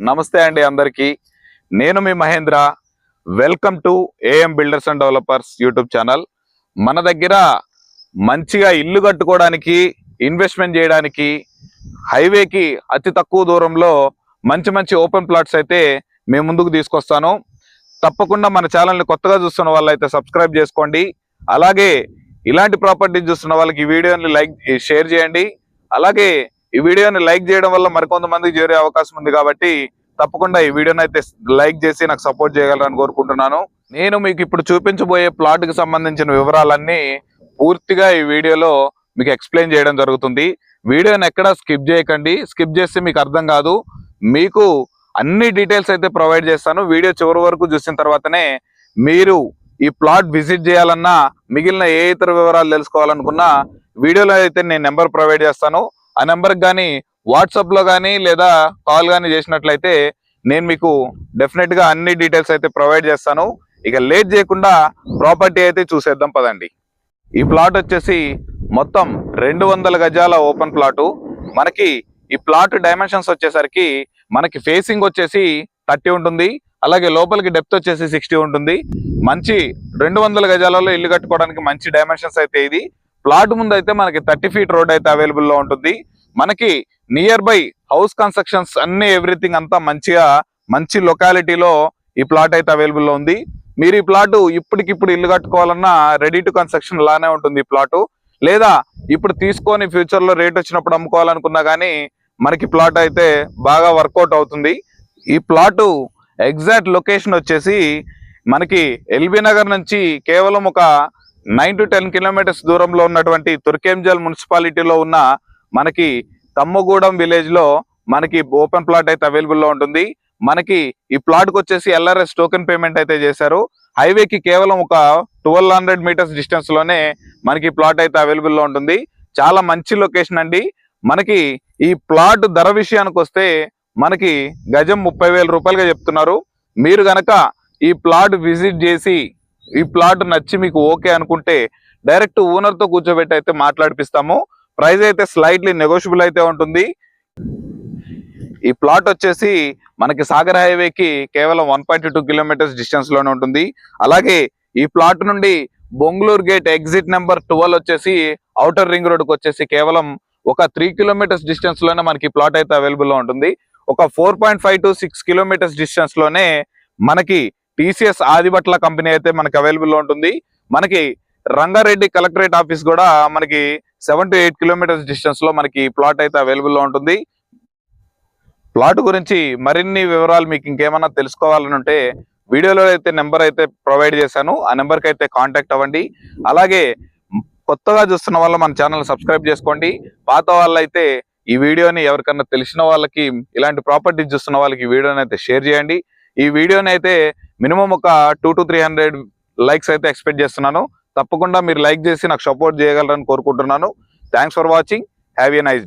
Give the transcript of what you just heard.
నమస్తే అండి అందరికీ. నేను మీ Mahendra. Welcome to AM builders and developers YouTube channel. మన దగ్గర మంచిగా ఇల్లు కట్టుకోవడానికి, ఇన్వెస్ట్మెంట్ చేయడానికి, హైవేకి అతి తక్కువ దూరంలో మంచి మంచి ఓపెన్ ప్లాట్స్ అయితే మేము ముందుకు తీసుకొస్తాను. తప్పకుండా మన ఛానల్ని కొత్తగా చూస్తున్న వాళ్ళైతే సబ్స్క్రైబ్ చేసుకోండి. అలాగే ఇలాంటి ప్రాపర్టీస్ చూస్తున్న వాళ్ళకి ఈ వీడియోని షేర్ చేయండి. అలాగే ఈ వీడియోని లైక్ చేయడం వల్ల మరికొంతమందికి చేరే అవకాశం ఉంది కాబట్టి తప్పకుండా ఈ వీడియోని అయితే లైక్ చేసి నాకు సపోర్ట్ చేయగలరని కోరుకుంటున్నాను. నేను మీకు ఇప్పుడు చూపించబోయే ప్లాట్ కి సంబంధించిన వివరాలన్నీ పూర్తిగా ఈ వీడియోలో మీకు ఎక్స్ప్లెయిన్ చేయడం జరుగుతుంది. వీడియోని ఎక్కడా స్కిప్ చేయకండి. స్కిప్ చేస్తే మీకు అర్థం కాదు. మీకు అన్ని డీటెయిల్స్ అయితే ప్రొవైడ్ చేస్తాను. వీడియో చివరి వరకు చూసిన తర్వాతనే మీరు ఈ ప్లాట్ విజిట్ చేయాలన్నా, మిగిలిన ఏ ఇతర వివరాలు తెలుసుకోవాలనుకున్నా వీడియోలో అయితే నేను నెంబర్ ప్రొవైడ్ చేస్తాను. ఆ నెంబర్కి కానీ వాట్సాప్లో కానీ లేదా కాల్ కానీ చేసినట్లయితే నేను మీకు డెఫినెట్గా అన్ని డీటెయిల్స్ అయితే ప్రొవైడ్ చేస్తాను. ఇక లేట్ చేయకుండా ప్రాపర్టీ అయితే చూసేద్దాం పదండి. ఈ ప్లాట్ వచ్చేసి మొత్తం 200 గజాల ఓపెన్ ప్లాటు. మనకి ఈ ప్లాట్ డైమెన్షన్స్ వచ్చేసరికి మనకి ఫేసింగ్ వచ్చేసి 30 ఉంటుంది. అలాగే లోపలికి డెప్త్ వచ్చేసి 60 ఉంటుంది. మంచి 200 గజాలలో ఇల్లు కట్టుకోవడానికి మంచి డైమెన్షన్స్ అయితే ఇది. ప్లాట్ ముందు అయితే మనకి 30 ఫీట్ రోడ్ అయితే అవైలబుల్ లో ఉంటుంది. మనకి నియర్ బై హౌస్ కన్స్ట్రక్షన్స్ అన్ని ఎవ్రీథింగ్ అంతా మంచిగా మంచి లొకాలిటీలో ఈ ప్లాట్ అయితే అవైలబుల్ లో ఉంది. మీరు ఈ ప్లాట్ ఇప్పటికిప్పుడు ఇల్లు కట్టుకోవాలన్నా రెడీ టు కన్స్ట్రక్షన్ లానే ఉంటుంది ఈ ప్లాట్. లేదా ఇప్పుడు తీసుకొని ఫ్యూచర్ లో రేట్ వచ్చినప్పుడు అమ్ముకోవాలనుకున్నా కానీ మనకి ప్లాట్ అయితే బాగా వర్కౌట్ అవుతుంది. ఈ ప్లాట్ ఎగ్జాక్ట్ లొకేషన్ వచ్చేసి మనకి ఎల్బీ నగర్ నుంచి కేవలం ఒక 9 to 10 కిలోమీటర్స్ దూరంలో ఉన్నటువంటి తుర్కేంజల్ మున్సిపాలిటీలో ఉన్న మనకి తమ్మగూడెం విలేజ్ లో మనకి ఓపెన్ ప్లాట్ అయితే అవైలబుల్ లో ఉంటుంది. మనకి ఈ ప్లాట్ కి వచ్చేసి ఎల్ఆర్ఎస్ టోకెన్ పేమెంట్ అయితే చేశారు. హైవేకి కేవలం ఒక 1200 మీటర్స్ డిస్టెన్స్ లోనే మనకి ప్లాట్ అయితే అవైలబుల్ లో ఉంటుంది. చాలా మంచి లొకేషన్ అండి. మనకి ఈ ప్లాట్ ధర విషయానికి వస్తే మనకి గజం 30,000 రూపాయలుగా చెప్తున్నారు. మీరు గనక ఈ ప్లాట్ విజిట్ చేసి ఈ ప్లాట్ నచ్చి మీకు ఓకే అనుకుంటే డైరెక్ట్ ఓనర్ తో కూర్చోబెట్టి అయితే మాట్లాడిపిస్తాము. ప్రైస్ అయితే స్లైట్లీ నెగోషియబుల్ అయితే ఉంటుంది. ఈ ప్లాట్ వచ్చేసి మనకి సాగర్ హైవేకి కేవలం 1.2 కిలోమీటర్స్ డిస్టెన్స్ లోనే ఉంటుంది. అలాగే ఈ ప్లాట్ నుండి బొంగళూరు గేట్ ఎగ్జిట్ నెంబర్ 12 వచ్చేసి ఔటర్ రింగ్ రోడ్ కి వచ్చేసి కేవలం ఒక 3 కిలోమీటర్స్ డిస్టెన్స్ లోనే మనకి ప్లాట్ అయితే అవైలబుల్ లో ఉంటుంది. ఒక 4.5 to 6 కిలోమీటర్స్ డిస్టెన్స్ లోనే మనకి టీసీఎస్ ఆదిబట్ల కంపెనీ అయితే మనకి అవైలబుల్ లో ఉంటుంది. మనకి రంగారెడ్డి కలెక్టరేట్ ఆఫీస్ కూడా మనకి 7 to 8 కిలోమీటర్స్ డిస్టెన్స్ లో మనకి ప్లాట్ అయితే అవైలబుల్ లో ఉంటుంది. ప్లాట్ గురించి మరిన్ని వివరాలు మీకు ఇంకేమన్నా తెలుసుకోవాలని ఉంటే వీడియోలో అయితే నెంబర్ అయితే ప్రొవైడ్ చేశాను. ఆ నెంబర్కి అయితే కాంటాక్ట్ అవ్వండి. అలాగే కొత్తగా చూస్తున్న వాళ్ళు మన ఛానల్ సబ్స్క్రైబ్ చేసుకోండి. పాత వాళ్ళు అయితే ఈ వీడియోని ఎవరికన్నా తెలిసిన వాళ్ళకి, ఇలాంటి ప్రాపర్టీస్ చూస్తున్న వాళ్ళకి ఈ వీడియోని అయితే షేర్ చేయండి. ఈ వీడియోని అయితే మినిమం ఒక 200 to 300 లైక్స్ అయితే ఎక్స్పెక్ట్ చేస్తున్నాను. తప్పకుండా మీరు లైక్ చేసి నాకు సపోర్ట్ చేయగలరని కోరుకుంటున్నాను. Thanks for watching. Have a nice day.